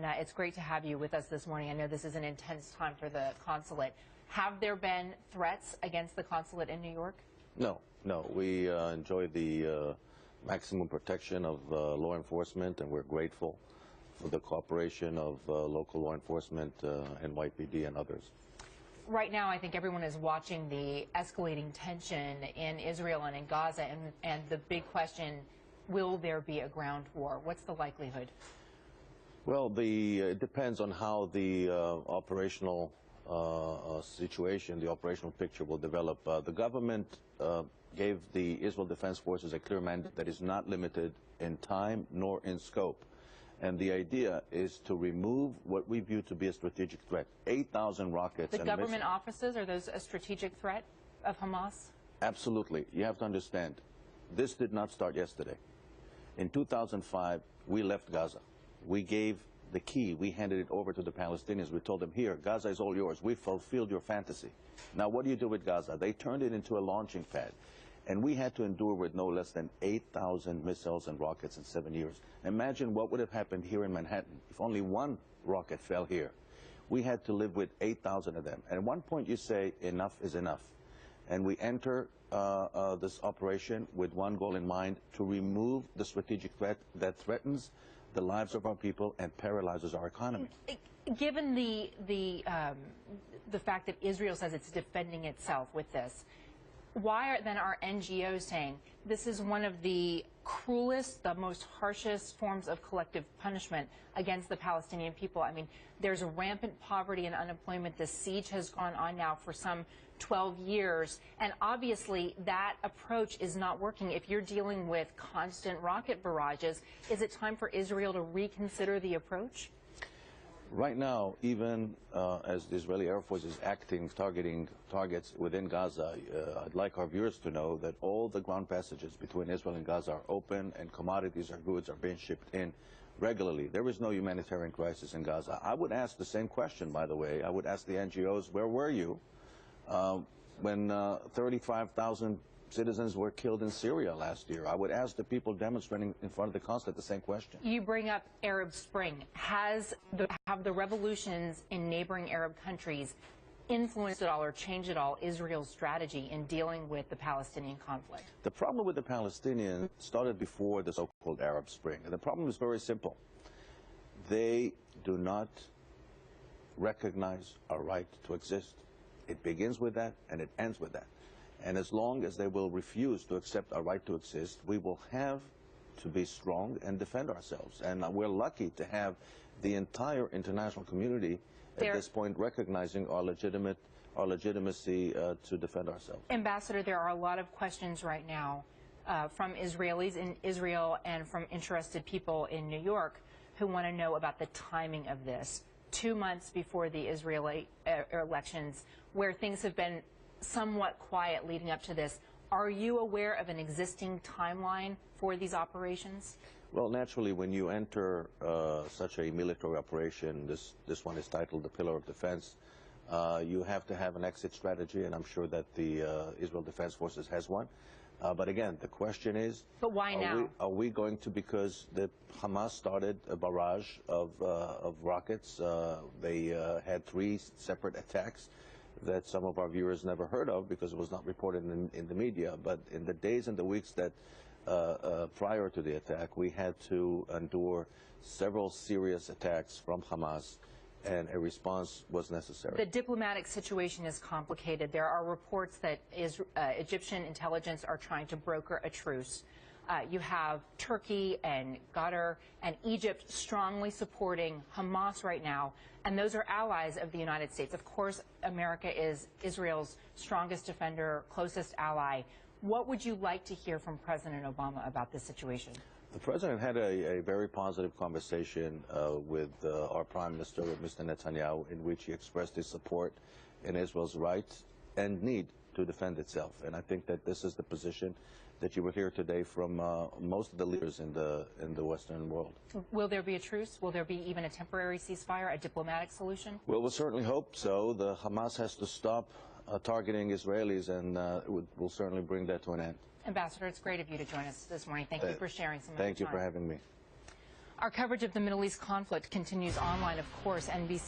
and it's great to have you with us this morning. I know this is an intense time for the consulate. Have there been threats against the consulate in New York? No. We enjoy the maximum protection of law enforcement, and we're grateful for the cooperation of local law enforcement, NYPD, and others. Right now, I think everyone is watching the escalating tension in Israel and in Gaza, and the big question, will there be a ground war? What's the likelihood? Well, it depends on how the operational situation, the operational picture will develop. The government gave the Israel Defense Forces a clear mandate that is not limited in time nor in scope. And the idea is to remove what we view to be a strategic threat. 8,000 rockets. The government offices, are those a strategic threat of Hamas? Absolutely. You have to understand, this did not start yesterday. In 2005, we left Gaza. We gave the key. We handed it over to the Palestinians. We told them, here, Gaza is all yours. We fulfilled your fantasy. Now, what do you do with Gaza? They turned it into a launching pad. And we had to endure with no less than 8,000 missiles and rockets in 7 years. Imagine what would have happened here in Manhattan if only one rocket fell here. We had to live with 8,000 of them. And at one point you say, enough is enough. And we enter this operation with one goal in mind, to remove the strategic threat that threatens the lives of our people and paralyzes our economy. Given the fact that Israel says it's defending itself with this, why then are NGOs saying this is one of the cruelest, the most harshest forms of collective punishment against the Palestinian people? I mean, there's rampant poverty and unemployment. The siege has gone on now for some 12 years, and obviously that approach is not working. If you're dealing with constant rocket barrages, is it time for Israel to reconsider the approach? Right now, even as the Israeli Air Force is targeting targets within Gaza, I'd like our viewers to know that all the ground passages between Israel and Gaza are open, and commodities or goods are being shipped in regularly. There is no humanitarian crisis in Gaza. I would ask the same question, by the way. I would ask the NGOs, where were you when 35,000 citizens were killed in Syria last year? I would ask the people demonstrating in front of the consulate the same question. You bring up Arab Spring. Have the revolutions in neighboring Arab countries influenced at all or changed at all Israel's strategy in dealing with the Palestinian conflict? The problem with the Palestinians started before the so-called Arab Spring. And the problem is very simple. They do not recognize our right to exist. It begins with that, and it ends with that. And as long as they will refuse to accept our right to exist, we will have to be strong and defend ourselves. And we're lucky to have the entire international community at this point recognizing our legitimacy to defend ourselves. Ambassador, there are a lot of questions right now from Israelis in Israel and from interested people in New York who want to know about the timing of this. 2 months before the Israeli elections, where things have been somewhat quiet leading up to this, are you aware of an existing timeline for these operations? Well, naturally, when you enter such a military operation, this one is titled the Pillar of Defense, you have to have an exit strategy, and I'm sure that the Israel Defense Forces has one. But again, the question is, but why now? Are we going to, because the Hamas started a barrage of rockets. They had 3 separate attacks that some of our viewers never heard of because it was not reported in the media. But in the days and the weeks that prior to the attack, we had to endure several serious attacks from Hamas, and a response was necessary. The diplomatic situation is complicated. There are reports that Egyptian intelligence are trying to broker a truce. You have Turkey and Qatar and Egypt strongly supporting Hamas right now, and those are allies of the United States. Of course, America is Israel's strongest defender, closest ally. What would you like to hear from President Obama about this situation? The President had a very positive conversation with our Prime Minister, with Mr. Netanyahu, in which he expressed his support in Israel's right and need to defend itself. And I think that this is the position that you will hear today from most of the leaders in the Western world. Will there be a truce? Will there be even a temporary ceasefire, a diplomatic solution? Well, we'll certainly hope so. The Hamas has to stop targeting Israelis, and we'll certainly bring that to an end. Ambassador, it's great of you to join us this morning. Thank you for sharing some of your time. Thank you for having me. Our coverage of the Middle East conflict continues online, of course. NBC